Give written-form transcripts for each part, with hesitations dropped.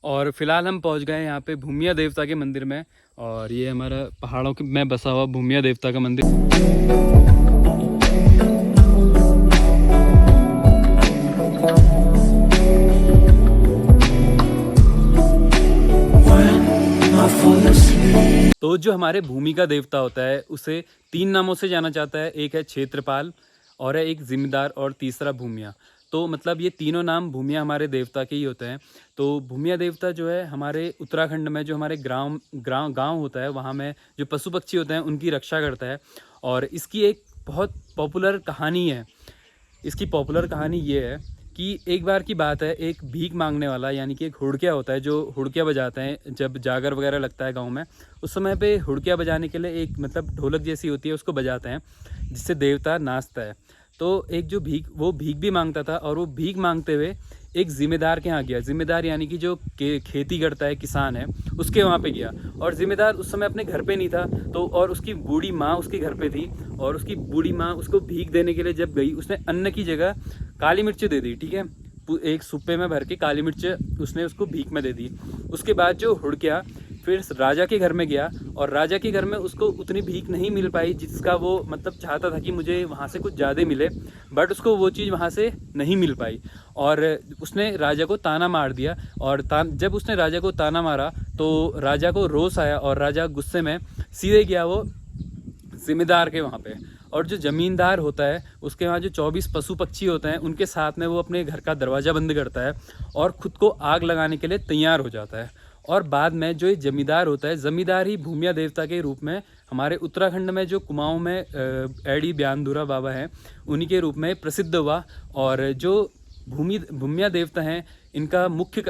और फिलहाल हम पहुंच गए यहाँ पे भूमिया देवता के मंदिर में। और ये हमारा पहाड़ों में बसा हुआ भूमिया देवता का मंदिर। तो जो हमारे भूमि का देवता होता है उसे 3 नामों से जाना जाता है। एक है क्षेत्रपाल, और है एक जिम्मेदार, और तीसरा भूमिया। तो मतलब ये तीनों नाम भूमिया हमारे देवता के ही होते हैं। तो भूमिया देवता जो है हमारे उत्तराखंड में जो हमारे गांव होता है वहाँ में जो पशु पक्षी होते हैं उनकी रक्षा करता है। और इसकी एक बहुत पॉपुलर कहानी है। इसकी पॉपुलर कहानी ये है कि एक बार की बात है, एक भीख मांगने वाला यानी कि एक हुड़किया होता है जो हुड़किया बजाते हैं जब जागर वगैरह लगता है गांव में। उस समय पे हुड़किया बजाने के लिए एक मतलब ढोलक जैसी होती है, उसको बजाते हैं जिससे देवता नाचता है। तो एक जो वो भीख भी मांगता था, और वो भीख मांगते हुए एक जिम्मेदार के यहाँ गया। जिम्मेदार यानी कि जो खेती करता है, किसान है, उसके वहाँ पे गया। और जिम्मेदार उस समय अपने घर पे नहीं था, तो और उसकी बूढ़ी माँ उसके घर पे थी। और उसकी बूढ़ी माँ उसको भीख देने के लिए जब गई, उसने अन्न की जगह काली मिर्च दे दी। ठीक है, एक सुप्पे में भर के काली मिर्च उसने उसको भीख में दे दी। उसके बाद जो हुड़किया फिर राजा के घर में गया, और राजा के घर में उसको उतनी भीख नहीं मिल पाई जिसका वो मतलब चाहता था कि मुझे वहाँ से कुछ ज़्यादा मिले, बट उसको वो चीज़ वहाँ से नहीं मिल पाई। और उसने राजा को ताना मार दिया। और जब उसने राजा को ताना मारा तो राजा को रोष आया, और राजा गुस्से में सीधे गया वो जिम्मेदार के वहाँ पे। और जो ज़मींदार होता है उसके वहाँ जो 24 पशु पक्षी होते हैं उनके साथ में वो अपने घर का दरवाज़ा बंद करता है और ख़ुद को आग लगाने के लिए तैयार हो जाता है। और बाद में जो ये जमींदार होता है, जमींदार ही भूमिया देवता के रूप में हमारे उत्तराखंड में जो कुमाऊं में एडी ब्यानधुरा बाबा हैं उन्हीं के रूप में प्रसिद्ध हुआ। और जो भूमिया देवता हैं इनका मुख्य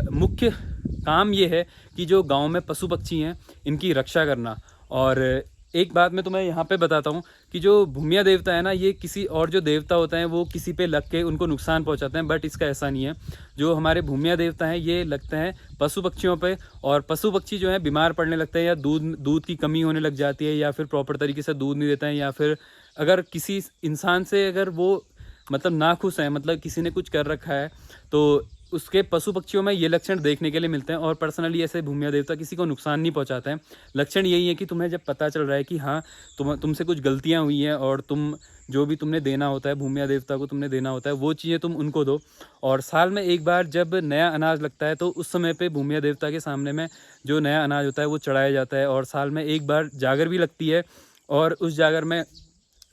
काम ये है कि जो गांव में पशु पक्षी हैं इनकी रक्षा करना। और एक बात मैं तुम्हें यहाँ पे बताता हूँ कि जो भूमिया देवता है ना, ये किसी और जो देवता होते हैं वो किसी पे लग के उनको नुकसान पहुँचाते हैं, बट इसका ऐसा नहीं है। जो हमारे भूमिया देवता हैं ये लगते हैं पशु पक्षियों पे, और पशु पक्षी जो है बीमार पड़ने लगते हैं, या दूध की कमी होने लग जाती है, या फिर प्रॉपर तरीके से दूध नहीं देते हैं, या फिर अगर किसी इंसान से अगर वो मतलब नाखुश है, मतलब किसी ने कुछ कर रखा है, तो उसके पशु पक्षियों में ये लक्षण देखने के लिए मिलते हैं। और पर्सनली ऐसे भूमिया देवता किसी को नुकसान नहीं पहुंचाते हैं। लक्षण यही है कि तुम्हें जब पता चल रहा है कि हाँ तुमसे कुछ गलतियां हुई हैं, और तुम जो भी तुमने देना होता है भूमिया देवता को तुमने देना होता है वो चीज़ें तुम उनको दो। और साल में एक बार जब नया अनाज लगता है तो उस समय पे भूमिया देवता के सामने में जो नया अनाज होता है वो चढ़ाया जाता है। और साल में एक बार जागर भी लगती है, और उस जागर में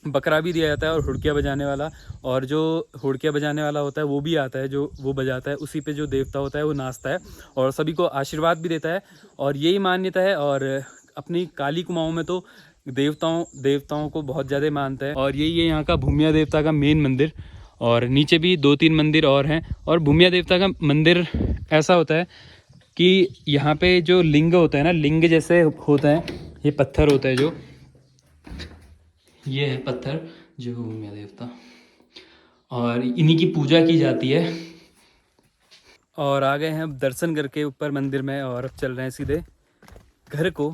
बकरा भी दिया जाता है और हुड़किया बजाने वाला। और जो हुड़किया बजाने वाला होता है वो भी आता है, जो वो बजाता है उसी पे जो देवता होता है वो नाचता है और सभी को आशीर्वाद भी देता है। और यही मान्यता है। और अपनी काली कुमाऊं में तो देवताओं को बहुत ज़्यादा मानता है। और यही है यहाँ का भूमिया देवता का मेन मंदिर। और नीचे भी 2-3 मंदिर और हैं। और भूमिया देवता का मंदिर ऐसा होता है कि यहाँ पे जो लिंग होता है ना, लिंग जैसे होता है, ये पत्थर होता है, जो ये है पत्थर जो भूमिया देवता, और इन्हीं की पूजा की जाती है। और आ गए हैं अब दर्शन करके ऊपर मंदिर में, और अब चल रहे हैं सीधे घर को।